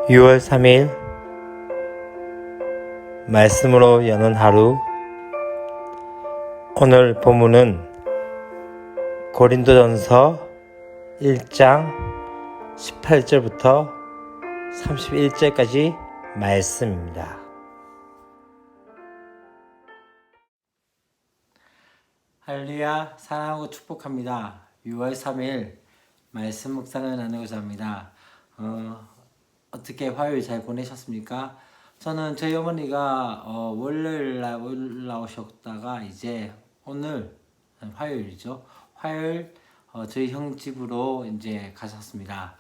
6월 3일 말씀으로 여는 하루. 오늘 본문은 고린도전서 1장 18절부터 31절까지 말씀입니다. 할렐루야, 사랑하고 축복합니다. 6월 3일 말씀 묵상을 나누고자 합니다. 어떻게 화요일 잘 보내셨습니까? 저는 저희 어머니가 월요일날 올라오셨다가 이제 오늘 화요일이죠. 화요일 저희 형 집으로 이제 가셨습니다.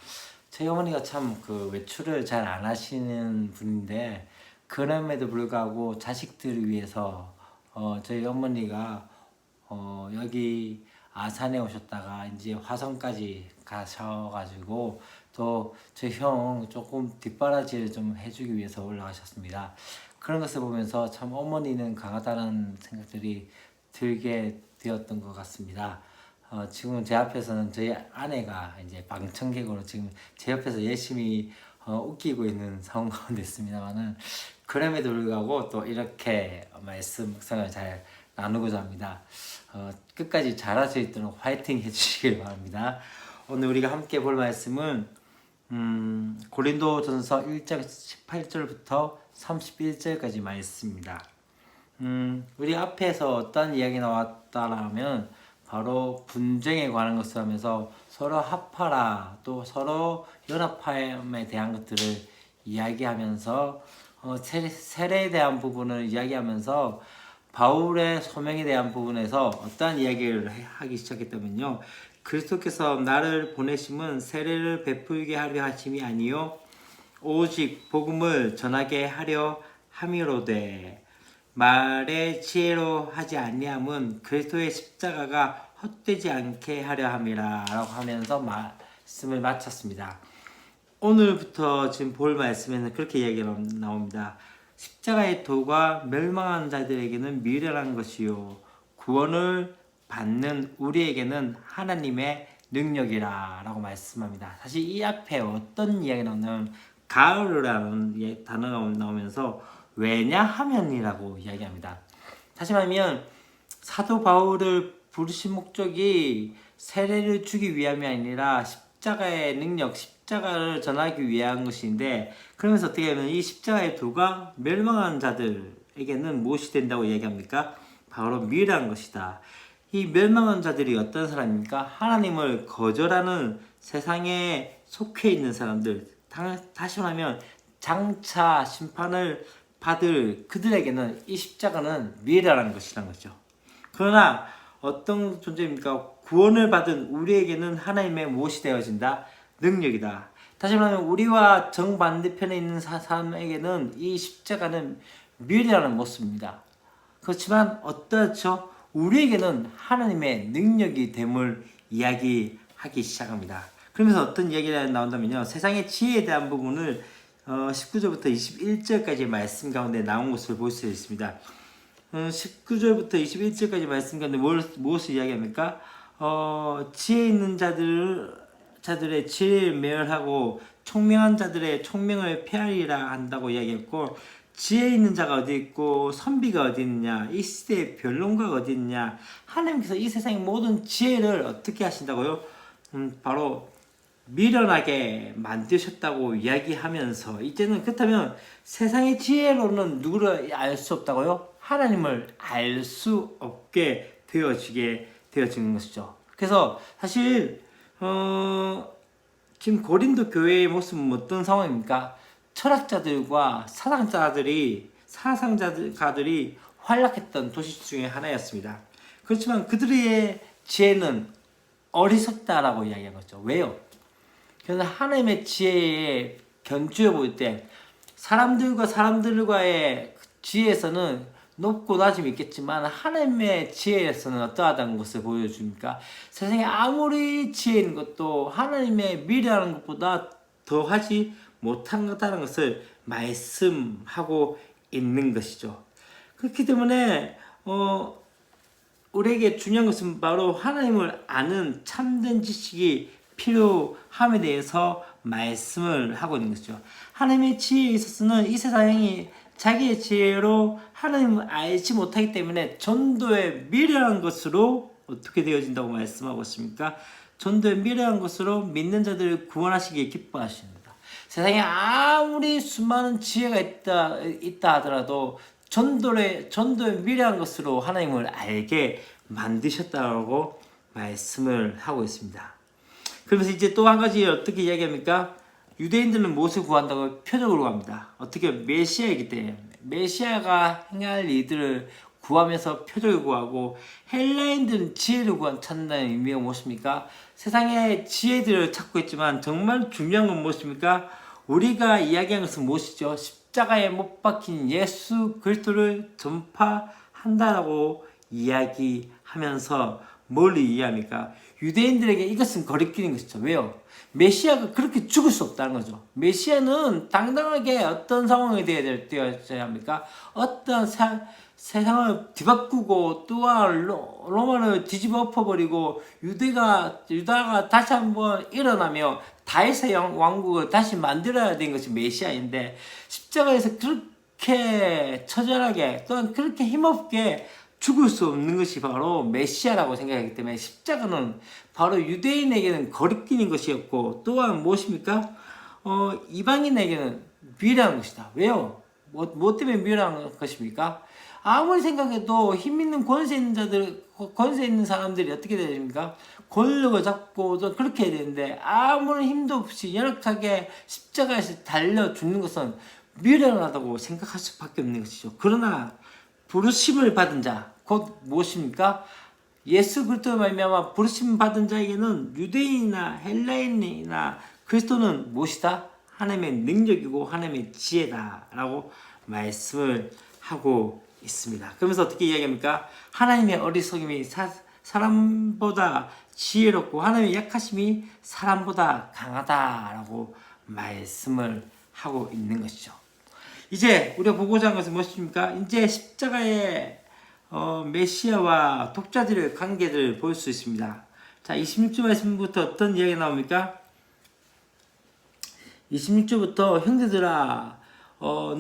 저희 어머니가 참 그 외출을 잘 안 하시는 분인데 그럼에도 불구하고 자식들을 위해서 저희 어머니가 여기 아산에 오셨다가 이제 화성까지 가셔가지고 또 제 형 조금 뒷바라지를 좀 해주기 위해서 올라가셨습니다. 그런 것을 보면서 참 어머니는 강하다는 생각들이 들게 되었던 것 같습니다. 지금 제 앞에서는 저희 아내가 이제 방청객으로 지금 제 옆에서 열심히 웃기고 있는 상황 가운데 있습니다만은 그럼에도 불구하고 또 이렇게 말씀 묵상을 잘 나누고자 합니다. 끝까지 잘할 수 있도록 화이팅 해주시길 바랍니다. 오늘 우리가 함께 볼 말씀은 고린도전서 1장 18절부터 31절까지 말씀입니다. 우리 앞에서 어떤 이야기 나왔다라면 바로 분쟁에 관한 것을 하면서 서로 합하라, 또 서로 연합함에 대한 것들을 이야기하면서 세례에 대한 부분을 이야기하면서 바울의 소명에 대한 부분에서 어떠한 이야기를 하기 시작했다면요, 그리스도께서 나를 보내심은 세례를 베풀게 하려 하심이 아니요 오직 복음을 전하게 하려 함이로되 말의 지혜로 하지 아니함은 그리스도의 십자가가 헛되지 않게 하려 함이라 라고 하면서 말씀을 마쳤습니다. 오늘부터 지금 볼 말씀에는 그렇게 이야기가 나옵니다. 십자가의 도가 멸망한 자들에게는 미련한 것이요 구원을 받는 우리에게는 하나님의 능력이라 라고 말씀합니다. 사실 이 앞에 어떤 이야기가 나오냐면 가을이라는 단어가 나오면서 왜냐하면이라고 이야기합니다. 다시 말하면 사도 바울을 부르신 목적이 세례를 주기 위함이 아니라 십자가의 능력, 십자가를 전하기 위한 것인데, 그러면서 어떻게 하면 이 십자가의 도가 멸망한 자들에게는 무엇이 된다고 얘기합니까? 바로 미련한 것이다. 이 멸망한 자들이 어떤 사람입니까? 하나님을 거절하는 세상에 속해 있는 사람들, 다시 말하면 장차 심판을 받을 그들에게는 이 십자가는 미련한 것이라는 거죠. 그러나 어떤 존재입니까? 구원을 받은 우리에게는 하나님의 무엇이 되어진다? 능력이다. 다시 말하면 우리와 정반대편에 있는 사람에게는 이 십자가는 미련한 모습입니다. 그렇지만 어떻죠? 우리에게는 하나님의 능력이 됨을 이야기하기 시작합니다. 그러면서 어떤 이야기가 나온다면요, 세상의 지혜에 대한 부분을 19절부터 21절까지 말씀 가운데 나온 것을 볼 수 있습니다. 19절부터 21절까지 말씀 가운데 무엇을 이야기합니까? 지혜 있는 자들의 지혜를 멸하고 총명한 자들의 총명을 폐하리라 한다고 이야기했고, 지혜 있는 자가 어디 있고 선비가 어디 있느냐, 이 시대의 변론가가 어디 있느냐, 하나님께서 이 세상의 모든 지혜를 어떻게 하신다고요? 바로 미련하게 만드셨다고 이야기하면서 이제는 그렇다면 세상의 지혜로는 누구를 알 수 없다고요? 하나님을 알 수 없게 되어지는 것이죠. 그래서 사실 지금 고린도 교회의 모습은 어떤 상황입니까? 철학자들과 사상가들이 활락했던 도시 중에 하나였습니다. 그렇지만 그들의 지혜는 어리석다라고 이야기한 거죠. 왜요? 그래서 하나님의 지혜에 견주어 볼 때 사람들과의 지혜에서는 높고 낮음이 있겠지만 하나님의 지혜에서는 어떠하다는 것을 보여줍니까? 세상에 아무리 지혜 있는 것도 하나님의 미래라는 것보다 더하지 못한 것다는 것을 말씀하고 있는 것이죠. 그렇기 때문에 우리에게 중요한 것은 바로 하나님을 아는 참된 지식이 필요함에 대해서 말씀을 하고 있는 것이죠. 하나님의 지혜에 있어서는 이 세상이 자기의 지혜로 하나님을 알지 못하기 때문에 전도에 미련한 것으로 어떻게 되어진다고 말씀하고 있습니까? 전도에 미련한 것으로 믿는 자들을 구원하시기에 기뻐하십니다. 세상에 아무리 수많은 지혜가 있다 하더라도 전도에 미련한 것으로 하나님을 알게 만드셨다고 말씀을 하고 있습니다. 그러면서 이제 또 한 가지 어떻게 이야기합니까? 유대인들은 무엇을 구한다고? 표적을 구합니다. 어떻게? 메시아이기 때문에 메시아가 행할 일들을 구하면서 표적을 구하고, 헬라인들은 지혜를 찾는다는 의미가 무엇입니까? 세상의 지혜들을 찾고 있지만 정말 중요한 건 무엇입니까? 우리가 이야기하는 것은 무엇이죠? 십자가에 못 박힌 예수 그리스도를 전파한다라고 이야기하면서 뭘 이해합니까? 유대인들에게 이것은 거리끼는 것이죠. 왜요? 메시아가 그렇게 죽을 수 없다는 거죠. 메시아는 당당하게 어떤 상황에 되어야 합니까? 어떤 세상을 뒤바꾸고 또한 로마를 뒤집어 엎어버리고 유다가 다시 한번 일어나며 다윗의 왕국을 다시 만들어야 되는 것이 메시아인데, 십자가에서 그렇게 처절하게 또한 그렇게 힘없게 죽을 수 없는 것이 바로 메시아라고 생각하기 때문에 십자가는 바로 유대인에게는 거리끼는 것이었고, 또한 무엇입니까? 이방인에게는 미련한 것이다. 왜요? 뭐 때문에 미련한 것입니까? 아무리 생각해도 힘 있는 권세 있는 사람들이 어떻게 되십니까? 권력을 잡고 또 그렇게 해야 되는데, 아무런 힘도 없이 연약하게 십자가에서 달려 죽는 것은 미련하다고 생각할 수밖에 없는 것이죠. 그러나 부르심을 받은 자, 곧 무엇입니까? 예수 그리스도로 말미암아 부르심 받은 자에게는 유대인이나 헬라인이나 그리스도는 무엇이다? 하나님의 능력이고 하나님의 지혜다라고 말씀을 하고 있습니다. 그러면서 어떻게 이야기합니까? 하나님의 어리석음이 사람보다 지혜롭고 하나님의 약하심이 사람보다 강하다라고 말씀을 하고 있는 것이죠. 이제 우리가 보고자 하는 것은 무엇입니까? 이제 십자가의 메시아와 독자들의 관계를 볼 수 있습니다. 자, 26절 말씀부터 어떤 이야기가 나옵니까? 26절부터 형제들아,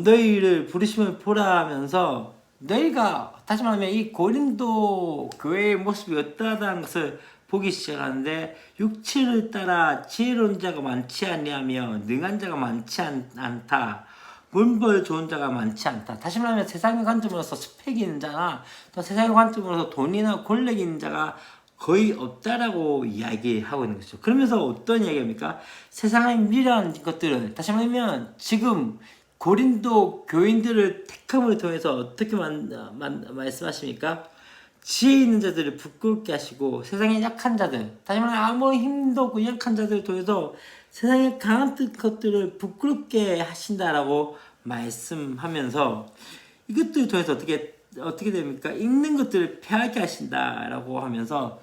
너희를 부르심을 보라 하면서, 너희가 다시 말하면 이 고린도 교회의 모습이 어떠하다는 것을 보기 시작하는데, 육체를 따라 지혜로운 자가 많지 아니하며 능한 자가 많지 않다. 문벌 좋은 자가 많지 않다. 다시 말하면 세상의 관점으로서 스펙이 있는 자나 또 세상의 관점으로서 돈이나 권력이 있는 자가 거의 없다라고 이야기하고 있는 것이죠. 그러면서 어떤 이야기입니까? 세상의 미련한 것들은, 다시 말하면 지금 고린도 교인들을 택함을 통해서 어떻게 말씀하십니까? 지혜 있는 자들을 부끄럽게 하시고, 세상의 약한 자들, 다시 말하면 아무리 힘도 없고 약한 자들을 통해서 세상의 강한 것들을 부끄럽게 하신다라고 말씀하면서, 이것들을 통해서 어떻게 됩니까? 있는 것들을 패하게 하신다라고 하면서,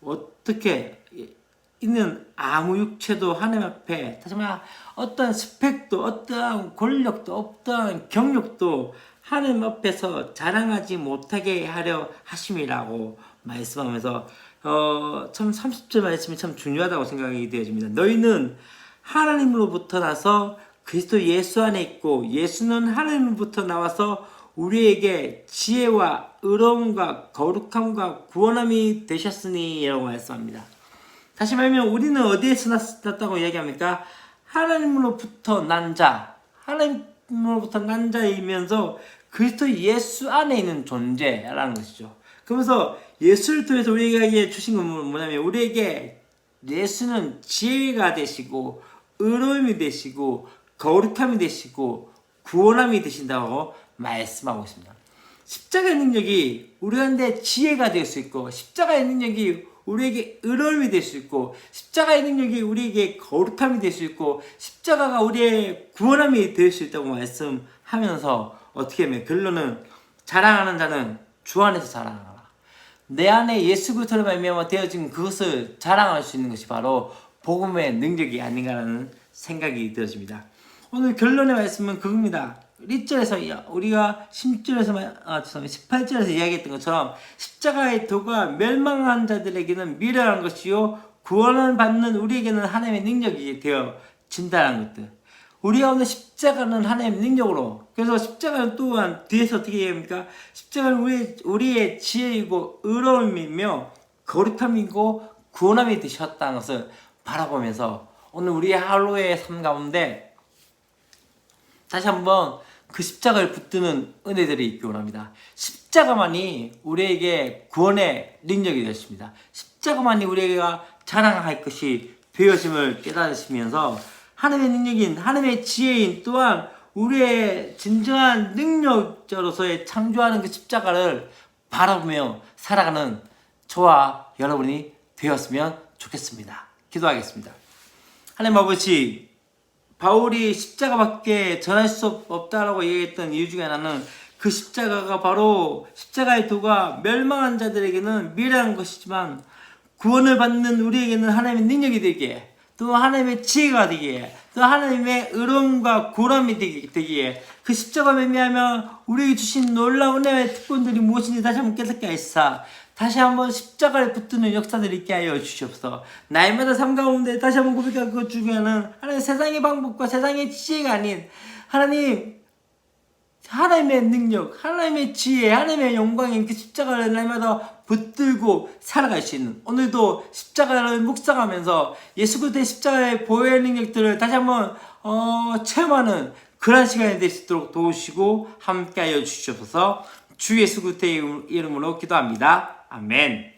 어떻게 있는 아무 육체도 하나님 앞에, 다시 말하면 어떠한 스펙도 어떠한 권력도 어떠한 경력도 하나님 앞에서 자랑하지 못하게 하려 하심이라고 말씀하면서, 참 30절 말씀이 참 중요하다고 생각이 되어집니다. 너희는 하나님으로부터 나서 그리스도 예수 안에 있고, 예수는 하나님으로부터 나와서 우리에게 지혜와 의로움과 거룩함과 구원함이 되셨으니 라고 말씀합니다. 다시 말하면 우리는 어디에서 났다고 이야기합니까? 하나님으로부터 난 자, 하나님으로부터 난 자이면서 그리스도 예수 안에 있는 존재라는 것이죠. 그러면서 예수를 통해서 우리에게 주신 건 뭐냐면, 우리에게 예수는 지혜가 되시고 의로움이 되시고 거룩함이 되시고 구원함이 되신다고 말씀하고 있습니다. 십자가의 능력이 우리한테 지혜가 될 수 있고, 십자가의 능력이 우리에게 의로움이 될 수 있고, 십자가의 능력이 우리에게 거룩함이 될 수 있고, 십자가가 우리의 구원함이 될 수 있다고 말씀하면서, 어떻게 하면 결론은, 자랑하는 자는 주 안에서 자랑하라. 내 안에 예수 그리스도로 말미암아 되어진 그것을 자랑할 수 있는 것이 바로 복음의 능력이 아닌가라는 생각이 들어집니다. 오늘 결론의 말씀은 그겁니다. 1절에서 우리가 18절에서 이야기했던 것처럼, 십자가의 도가 멸망한 자들에게는 미련한 것이요 구원을 받는 우리에게는 하나님의 능력이 되어 진단하는 것들. 우리가 오늘 십자가는 하나님의 능력으로. 그래서 십자가는 또한 뒤에서 어떻게 얘기합니까? 십자가는 우리의 지혜이고 의로움이며 거룩함이고 구원함이 되셨다는 것을 바라보면서 오늘 우리의 하루의 삶 가운데 다시 한번 그 십자가를 붙드는 은혜들이 있기 원합니다. 십자가만이 우리에게 구원의 능력이 되었습니다. 십자가만이 우리가 자랑할 것이 되어짐을 깨달으시면서 하나님의 능력인 하나님의 지혜인 또한 우리의 진정한 능력자로서의 창조하는 그 십자가를 바라보며 살아가는 저와 여러분이 되었으면 좋겠습니다. 기도하겠습니다. 하나님 아버지, 바울이 십자가밖에 전할 수 없다라고 얘기했던 이유 중에 하나는 그 십자가가 바로 십자가의 도가 멸망한 자들에게는 미래한 것이지만 구원을 받는 우리에게는 하나님의 능력이 되기에 또 하나님의 지혜가 되기에 또 하나님의 의로움과 구원함이 되기에 그 십자가 매매하며 우리에게 주신 놀라운 은혜의 특권들이 무엇인지 다시 한번 깨닫게 하시사 다시 한번 십자가를 붙드는 역사들이 있게 하여 주시옵소서. 날마다 삶 가운데 다시 한번 고백할 것 중에는 하나님 세상의 방법과 세상의 지혜가 아닌 하나님의 능력, 하나님의 지혜, 하나님의 영광인 그 십자가를 날마다 붙들고 살아갈 수 있는 오늘도 십자가를 묵상하면서 예수 그리스도의 십자가의 보혈 능력들을 다시 한번 체험하는 그런 시간이 될 수 있도록 도우시고 함께하여 주시옵소서. 주 예수 그리스도의 이름으로 기도합니다. 아멘.